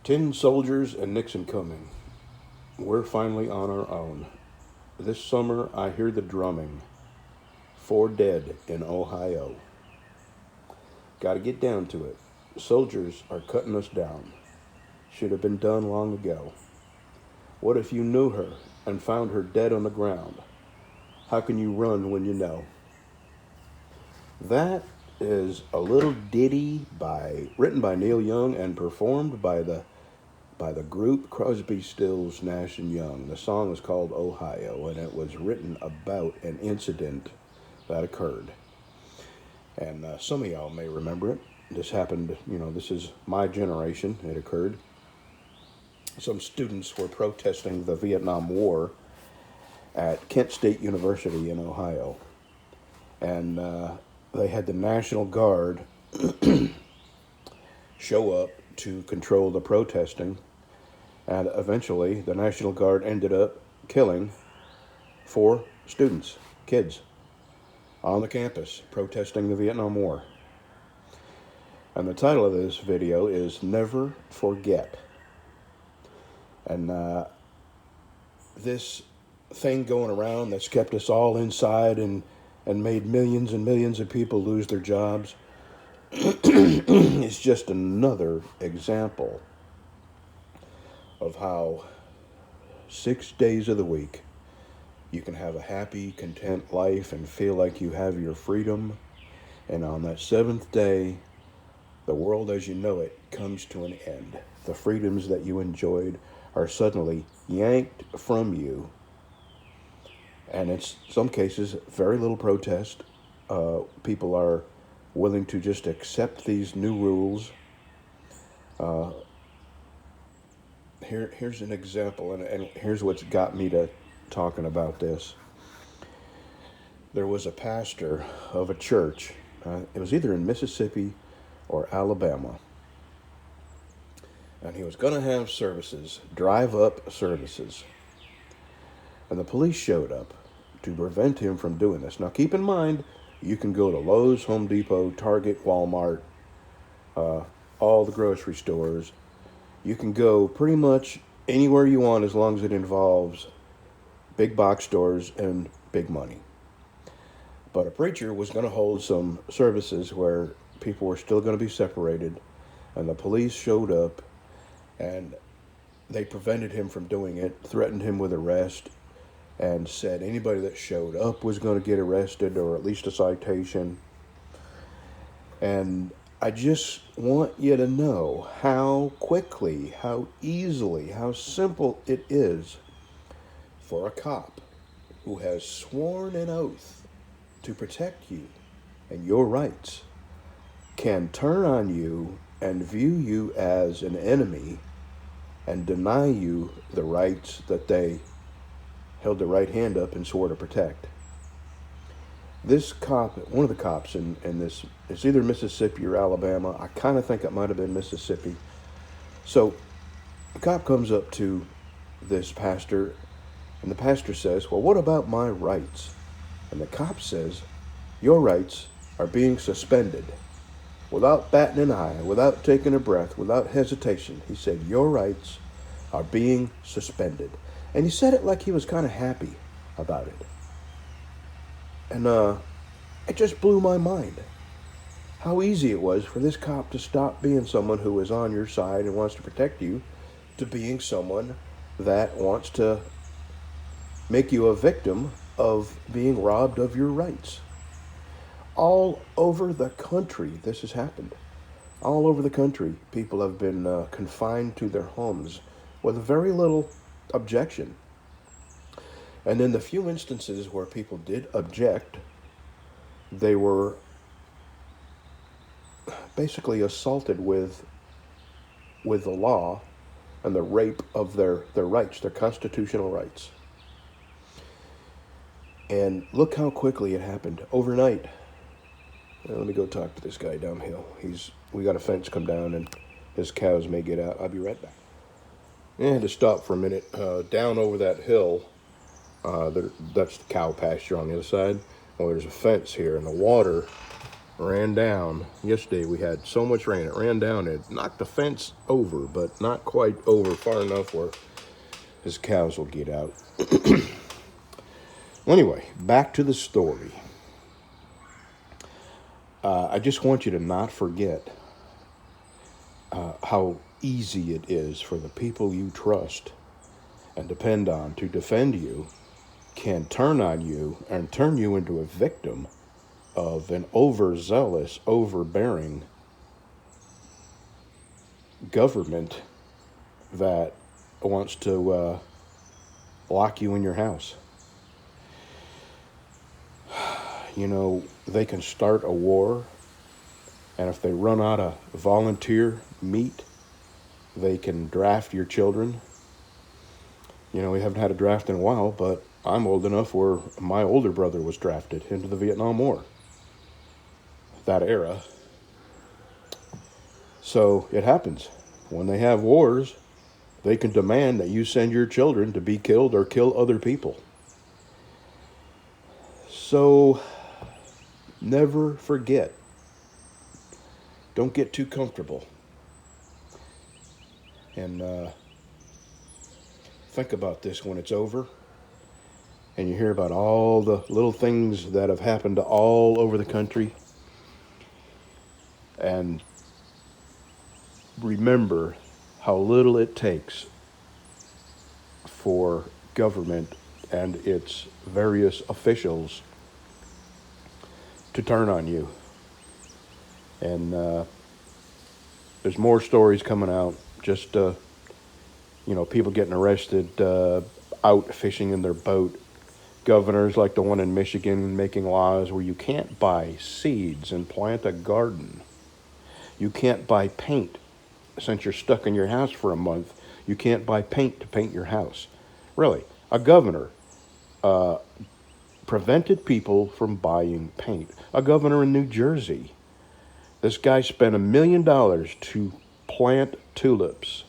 Tin soldiers and Nixon coming. We're finally on our own. This summer I hear the drumming. 4 dead in Ohio. Gotta get down to it. Soldiers are cutting us down. Should have been done long ago. What if you knew her and found her dead on the ground? How can you run when you know? That is a little ditty written by Neil Young and performed by the group Crosby, Stills, Nash and Young. The song is called Ohio, and it was written about an incident that occurred. And some of y'all may remember it. This happened, this is my generation. It occurred. Some students were protesting the Vietnam War at Kent State University in Ohio. And they had the National Guard show up to control the protesting. And eventually, the National Guard ended up killing 4 students, kids, on the campus protesting the Vietnam War. And the title of this video is Never Forget. And this thing going around that's kept us all inside and made millions and millions of people lose their jobs is just another example of how 6 days of the week you can have a happy, content life and feel like you have your freedom. And on that 7th day, the world as you know it comes to an end. The freedoms that you enjoyed are suddenly yanked from you. And in some cases, very little protest. People are willing to just accept these new rules. Here's an example, and here's what's got me to talking about this. There was a pastor of a church. It was either in Mississippi or Alabama. And he was going to have services, drive-up services. And the police showed up to prevent him from doing this. Now, keep in mind, you can go to Lowe's, Home Depot, Target, Walmart, all the grocery stores. You can go pretty much anywhere you want as long as it involves big box stores and big money. But a preacher was going to hold some services where people were still going to be separated, and the police showed up, and they prevented him from doing it, threatened him with arrest, and said anybody that showed up was going to get arrested or at least a citation. And I just want you to know how quickly, how easily, how simple it is for a cop who has sworn an oath to protect you and your rights can turn on you and view you as an enemy and deny you the rights that they held their right hand up and swore to protect. This cop, one of the cops in this, it's either Mississippi or Alabama. I kind of think it might have been Mississippi. So the cop comes up to this pastor, and the pastor says, well, what about my rights? And the cop says, your rights are being suspended. Without batting an eye, without taking a breath, without hesitation, he said, your rights are being suspended. And he said it like he was kind of happy about it. And it just blew my mind how easy it was for this cop to stop being someone who is on your side and wants to protect you to being someone that wants to make you a victim of being robbed of your rights. All over the country, this has happened. All over the country, people have been confined to their homes with very little objection. And in the few instances where people did object, they were basically assaulted with the law and the rape of their rights, their constitutional rights. And look how quickly it happened overnight. Well, let me go talk to this guy downhill. We got a fence come down and his cows may get out. I'll be right back. I had to stop for a minute. Down over that hill, that's the cow pasture on the other side. Well, there's a fence here, and the water ran down. Yesterday we had so much rain, it ran down. It knocked the fence over, but not quite over far enough where his cows will get out. Anyway, back to the story. I just want you to not forget how easy it is for the people you trust and depend on to defend you can turn on you and turn you into a victim of an overzealous, overbearing government that wants to lock you in your house. You know, they can start a war, and if they run out of volunteer meat, they can draft your children. You know, we haven't had a draft in a while, but I'm old enough where my older brother was drafted into the Vietnam War. That era. So it happens. When they have wars, they can demand that you send your children to be killed or kill other people. So never forget. Don't get too comfortable. And think about this when it's over and you hear about all the little things that have happened all over the country. And remember how little it takes for government and its various officials to turn on you. And there's more stories coming out. Just people getting arrested out fishing in their boat. Governors like the one in Michigan making laws where you can't buy seeds and plant a garden. You can't buy paint. Since you're stuck in your house for a month, you can't buy paint to paint your house. Really, a governor prevented people from buying paint. A governor in New Jersey. This guy spent $1 million to plant tulips.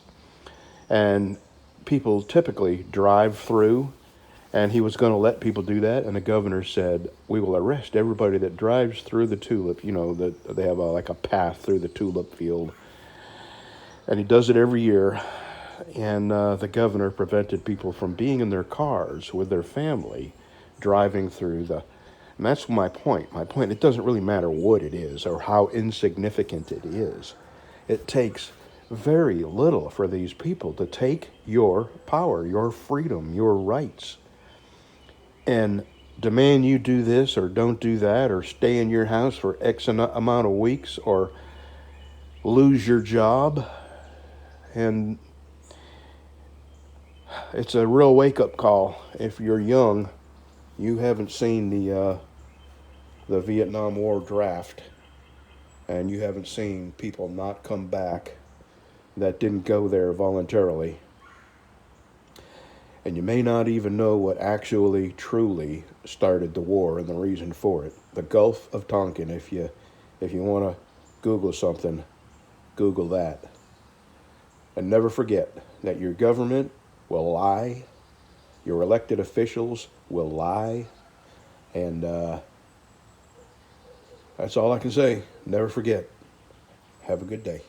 And people typically drive through, and he was going to let people do that, and the governor said, we will arrest everybody that drives through the tulip, that they have like a path through the tulip field. And he does it every year, and the governor prevented people from being in their cars with their family driving through and that's my point. My point, it doesn't really matter what it is or how insignificant it is. It takes very little for these people to take your power, your freedom, your rights, and demand you do this or don't do that or stay in your house for X amount of weeks or lose your job. And it's a real wake-up call. If you're young, you haven't seen the Vietnam War draft, and you haven't seen people not come back that didn't go there voluntarily. And you may not even know what actually, truly started the war and the reason for it. The Gulf of Tonkin, if you want to Google something, Google that. And never forget that your government will lie, your elected officials will lie, and that's all I can say. Never forget. Have a good day.